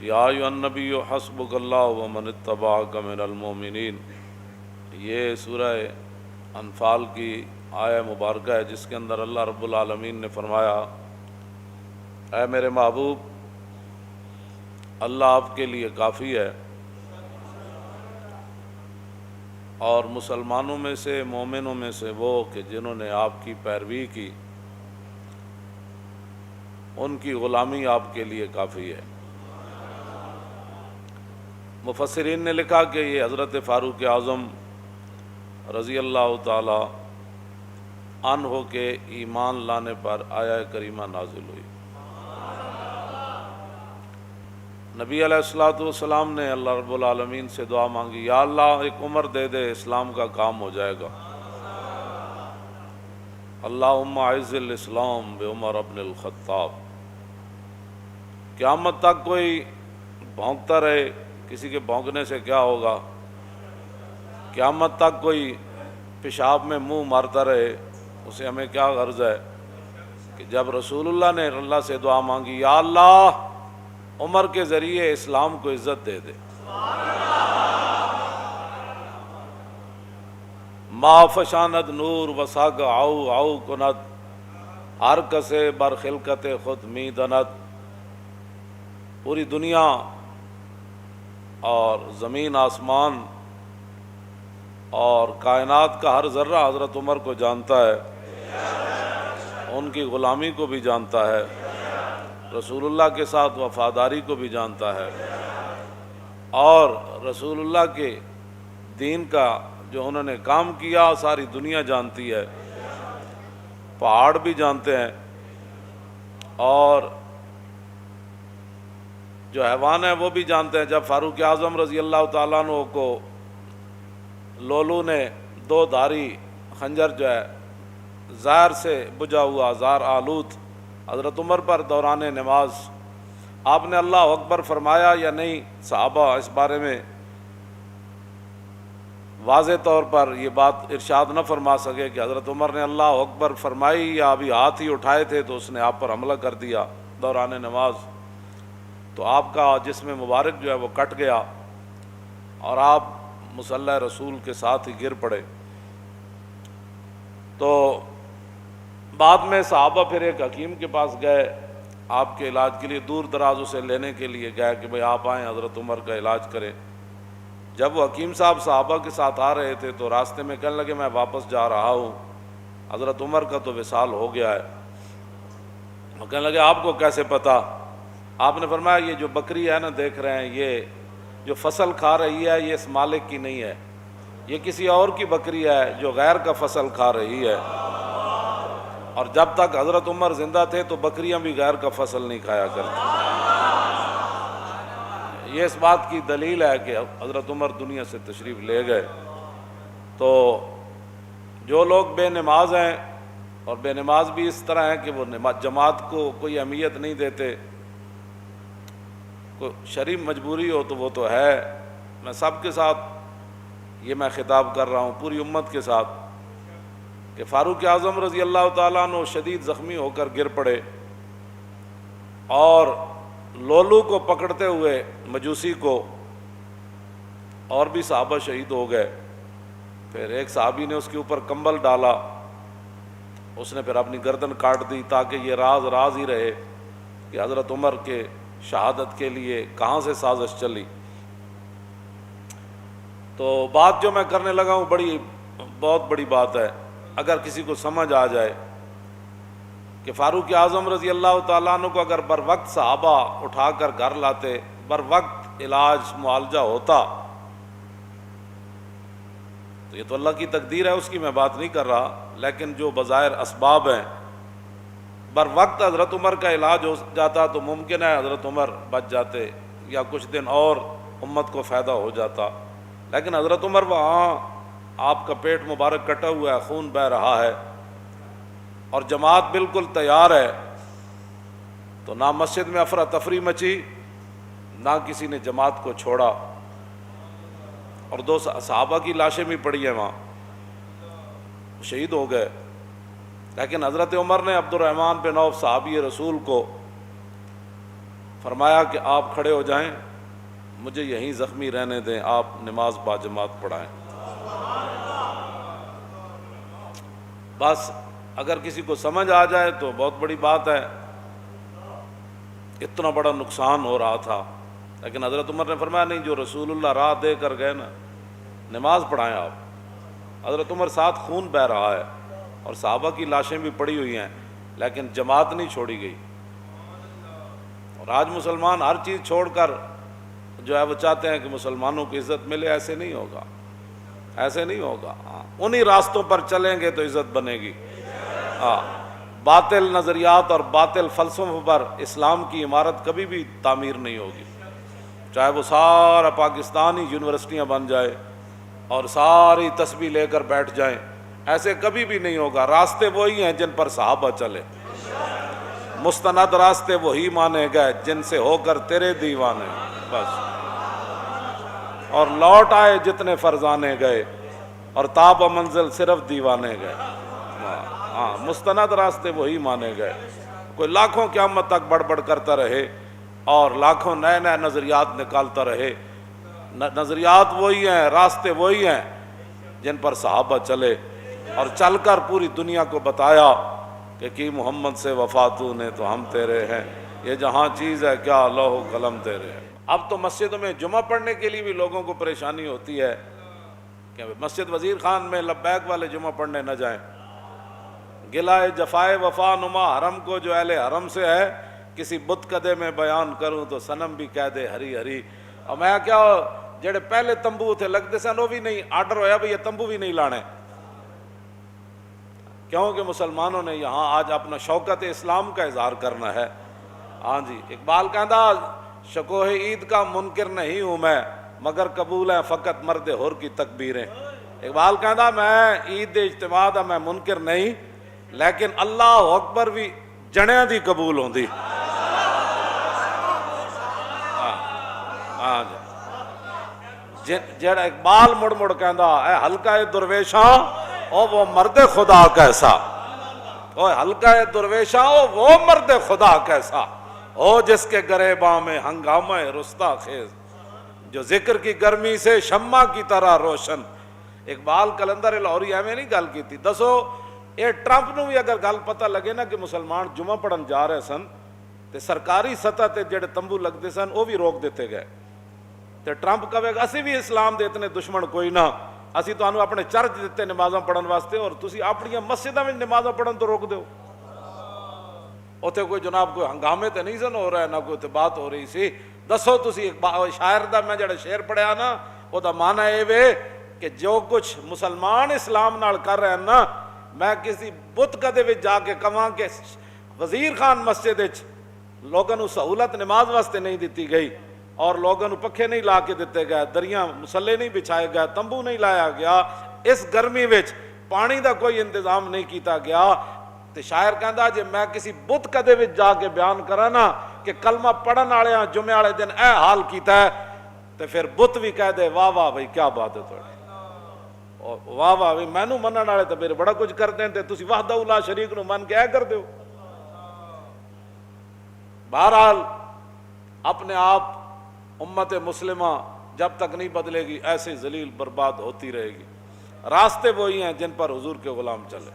یا ایھا النبی حسبک اللہ ومن اتبعک من المؤمنین۔ یہ سورہ انفال کی آیہ مبارکہ ہے جس کے اندر اللہ رب العالمین نے فرمایا، اے میرے محبوب، اللہ آپ کے لیے کافی ہے، اور مسلمانوں میں سے، مومنوں میں سے وہ کہ جنہوں نے آپ کی پیروی کی، ان کی غلامی آپ کے لیے کافی ہے۔ مفسرین نے لکھا کہ یہ حضرت فاروق اعظم رضی اللہ تعالی عنہ کے ایمان لانے پر آیہ کریمہ نازل ہوئی۔ نبی علیہ الصلوۃ والسلام نے اللہ رب العالمین سے دعا مانگی، یا اللہ ایک عمر دے دے، اسلام کا کام ہو جائے گا۔ اللہم اعز الاسلام بعمر ابن الخطاب۔ قیامت تک کوئی بھونکتا رہے، کسی کے بھونکنے سے کیا ہوگا؟ قیامت تک کوئی پیشاب میں منہ مارتا رہے، اسے ہمیں کیا غرض ہے؟ کہ جب رسول اللہ نے اللہ سے دعا مانگی، یا اللہ عمر کے ذریعے اسلام کو عزت دے دے۔ ما فشاند نور وساگ آؤ آؤ کند، ہر کسے بر خلقت خود می دند۔ پوری دنیا اور زمین آسمان اور کائنات کا ہر ذرہ حضرت عمر کو جانتا ہے، ان کی غلامی کو بھی جانتا ہے، رسول اللہ کے ساتھ وفاداری کو بھی جانتا ہے، اور رسول اللہ کے دین کا جو انہوں نے کام کیا ساری دنیا جانتی ہے، پہاڑ بھی جانتے ہیں، اور جو حیوان ہیں وہ بھی جانتے ہیں۔ جب فاروق اعظم رضی اللہ تعالیٰ عنہ کو لولو نے دو دھاری خنجر جو ہے زہر سے بجھا ہوا زہر آلود حضرت عمر پر دوران نماز، آپ نے اللہ اکبر فرمایا یا نہیں؟ صحابہ اس بارے میں واضح طور پر یہ بات ارشاد نہ فرما سکے کہ حضرت عمر نے اللہ اکبر فرمائی یا ابھی ہاتھ ہی اٹھائے تھے تو اس نے آپ پر حملہ کر دیا دوران نماز، تو آپ کا جسم مبارک جو ہے وہ کٹ گیا اور آپ مصلی رسول کے ساتھ ہی گر پڑے۔ تو بعد میں صحابہ پھر ایک حکیم کے پاس گئے، آپ کے علاج کے لیے دور دراز اسے لینے کے لیے گئے کہ بھئی آپ آئیں حضرت عمر کا علاج کریں۔ جب وہ حکیم صاحب صحابہ کے ساتھ آ رہے تھے تو راستے میں کہنے لگے میں واپس جا رہا ہوں، حضرت عمر کا تو وصال ہو گیا ہے۔ وہ کہنے لگے آپ کو کیسے پتہ؟ آپ نے فرمایا یہ جو بکری ہے نا دیکھ رہے ہیں، یہ جو فصل کھا رہی ہے یہ اس مالک کی نہیں ہے، یہ کسی اور کی بکری ہے جو غیر کا فصل کھا رہی ہے، اور جب تک حضرت عمر زندہ تھے تو بکریاں بھی غیر کا فصل نہیں کھایا کرتی۔ یہ اس بات کی دلیل ہے کہ حضرت عمر دنیا سے تشریف لے گئے۔ تو جو لوگ بے نماز ہیں، اور بے نماز بھی اس طرح ہیں کہ وہ جماعت کو کوئی اہمیت نہیں دیتے، کوئی شرعی مجبوری ہو تو وہ تو ہے، میں سب کے ساتھ یہ میں خطاب کر رہا ہوں، پوری امت کے ساتھ، کہ فاروق اعظم رضی اللہ تعالیٰ عنہ شدید زخمی ہو کر گر پڑے، اور لولو کو پکڑتے ہوئے مجوسی کو اور بھی صحابہ شہید ہو گئے۔ پھر ایک صحابی نے اس کے اوپر کمبل ڈالا، اس نے پھر اپنی گردن کاٹ دی تاکہ یہ راز راز ہی رہے کہ حضرت عمر کے شہادت کے لیے کہاں سے سازش چلی۔ تو بات جو میں کرنے لگا ہوں بہت بڑی بات ہے، اگر کسی کو سمجھ آ جائے کہ فاروق اعظم رضی اللہ تعالیٰ عنہ کو اگر بر وقت صحابہ اٹھا کر گھر لاتے، بر وقت علاج معالجہ ہوتا، تو یہ تو اللہ کی تقدیر ہے، اس کی میں بات نہیں کر رہا، لیکن جو بظاہر اسباب ہیں، بر وقت حضرت عمر کا علاج ہو جاتا تو ممکن ہے حضرت عمر بچ جاتے یا کچھ دن اور امت کو فائدہ ہو جاتا، لیکن حضرت عمر وہاں، آپ کا پیٹ مبارک کٹا ہوا ہے، خون بہہ رہا ہے، اور جماعت بالکل تیار ہے، تو نہ مسجد میں افراتفری مچی، نہ کسی نے جماعت کو چھوڑا، اور دو صحابہ کی لاشیں بھی پڑی ہیں وہاں، شہید ہو گئے، لیکن حضرت عمر نے عبد الرحمن بن عوف صحابی رسول کو فرمایا کہ آپ کھڑے ہو جائیں، مجھے یہیں زخمی رہنے دیں، آپ نماز باجماعت پڑھائیں۔ بس اگر کسی کو سمجھ آ جائے تو بہت بڑی بات ہے، اتنا بڑا نقصان ہو رہا تھا۔ لیکن حضرت عمر نے فرمایا نہیں، جو رسول اللہ راہ دے کر گئے نا، نماز پڑھائیں آپ۔ حضرت عمر ساتھ خون بہہ رہا ہے اور صحابہ کی لاشیں بھی پڑی ہوئی ہیں، لیکن جماعت نہیں چھوڑی گئی۔ اور آج مسلمان ہر چیز چھوڑ کر جو ہے وہ چاہتے ہیں کہ مسلمانوں کی عزت ملے، ایسے نہیں ہوگا، ایسے نہیں ہوگا۔ انہی راستوں پر چلیں گے تو عزت بنے گی۔ باطل نظریات اور باطل فلسفوں پر اسلام کی عمارت کبھی بھی تعمیر نہیں ہوگی، چاہے وہ سارا پاکستان ہی یونیورسٹیاں بن جائے اور ساری تسبیح لے کر بیٹھ جائیں، ایسے کبھی بھی نہیں ہوگا۔ راستے وہی ہیں جن پر صحابہ چلے، مستند راستے وہی مانے گئے جن سے ہو کر تیرے دیوانے، بس۔ اور لوٹ آئے جتنے فرزانے گئے، اور تاب و منزل صرف دیوانے گئے۔ مستند راستے وہی مانے گئے۔ کوئی لاکھوں قیامت تک بڑھ بڑھ کرتا رہے اور لاکھوں نئے نئے نظریات نکالتا رہے، نظریات وہی ہیں، راستے وہی ہیں جن پر صحابہ چلے، اور چل کر پوری دنیا کو بتایا کہ کی محمد سے وفاتو نے تو ہم تیرے ہیں، یہ جہاں چیز ہے کیا لوح و قلم تیرے ہیں۔ اب تو مسجدوں میں جمعہ پڑھنے کے لیے بھی لوگوں کو پریشانی ہوتی ہے کہ مسجد وزیر خان میں لبیک والے جمعہ پڑھنے نہ جائیں۔ گلائے جفائے وفا نما حرم کو جو اہل حرم سے ہے، کسی بت کدے میں بیان کروں تو صنم بھی کہہ دے ہری ہری۔ اور میں کیا جڑے پہلے تمبو تھے لگتے سن وہ بھی نہیں، آرڈر ہویا بھی یہ تمبو بھی نہیں لانے، کیونکہ مسلمانوں نے یہاں آج اپنا شوکت اسلام کا اظہار کرنا ہے۔ ہاں جی، اقبال کہندا شکوہ عید کا منکر نہیں ہوں میں، مگر قبول ہے فقط مرد حر کی تکبیریں۔ اقبال کہندا میں عید اجتماع دا میں منکر نہیں، لیکن اللہ اکبر بھی جنیاں دی قبول ہوندی۔ ہاں جی، جڑا اقبال مڑ مڑ کہندا اے حلقہ درویشاں او وہ مرد خدا کیسا، او حلقہ درویشاں او وہ مرد خدا کیسا، او جس کے گریباں میں ہنگامہ رستا خیز، جو ذکر کی گرمی سے شمع کی طرح روشن۔ اقبال کلندر لاہوری ایویں نہیں گل کیتی۔ دسو یہ ٹرمپ نو بھی اگر گل پتہ لگے نا کہ مسلمان جمعہ پڑھن جا رہے سن تے سرکاری سطح تے جڑے تمبو لگتے سن وہ بھی روک دیتے گئے، تے ٹرمپ کہے گا اسی بھی اسلام دے اتنے دشمن کوئی نہ، اسی تو اپنے چرچ دیتے نمازاں پڑھن واسطے اور تسی اپنی مسجداں میں نمازاں پڑھن تو روک دیو۔ اوتھے کوئی جناب کوئی ہنگامے تے نہیں سن ہو رہا ہے، نہ کوئی تے بات ہو رہی سی۔ دسو تسی شاعر دا میں جڑا شعر پڑھیا نا او دا معنی اے وے کہ جو کچھ مسلمان اسلام نال کر رہے ہیں نا، میں کسی بت کدے وچ جا کے کہاں کہ وزیر خان مسجد وچ لوگوں نو سہولت نماز واسطے نہیں دیتی گئی، اور لوگوں نو پکھے نہیں لا کے دیتے گئے، دریاں مسلے نہیں بچھائے گئے، تمبو نہیں لایا گیا، اس گرمی وچ پانی دا کوئی انتظام نہیں کیتا گیا، تے شاعر کہندا جے میں کسی بت کدے وچ جا کے بیان کراں نا کہ کلمہ پڑھن والےاں جمعے والے دن اے حال کیتا ہے، تے پھر بت بھی کہہ دے واہ واہ بھائی کیا بات ہے تھوڑی، واہ واہ بھائی مینوں منن والے تے پھر بڑا کچھ کرتے ہیں تے تسی وحدہ لا شریک نو من کے اے کر دیو۔ بہرحال اپنے آپ امت مسلمہ جب تک نہیں بدلے گی ایسے ذلیل برباد ہوتی رہے گی۔ راستے وہی ہیں جن پر حضور کے غلام چلے۔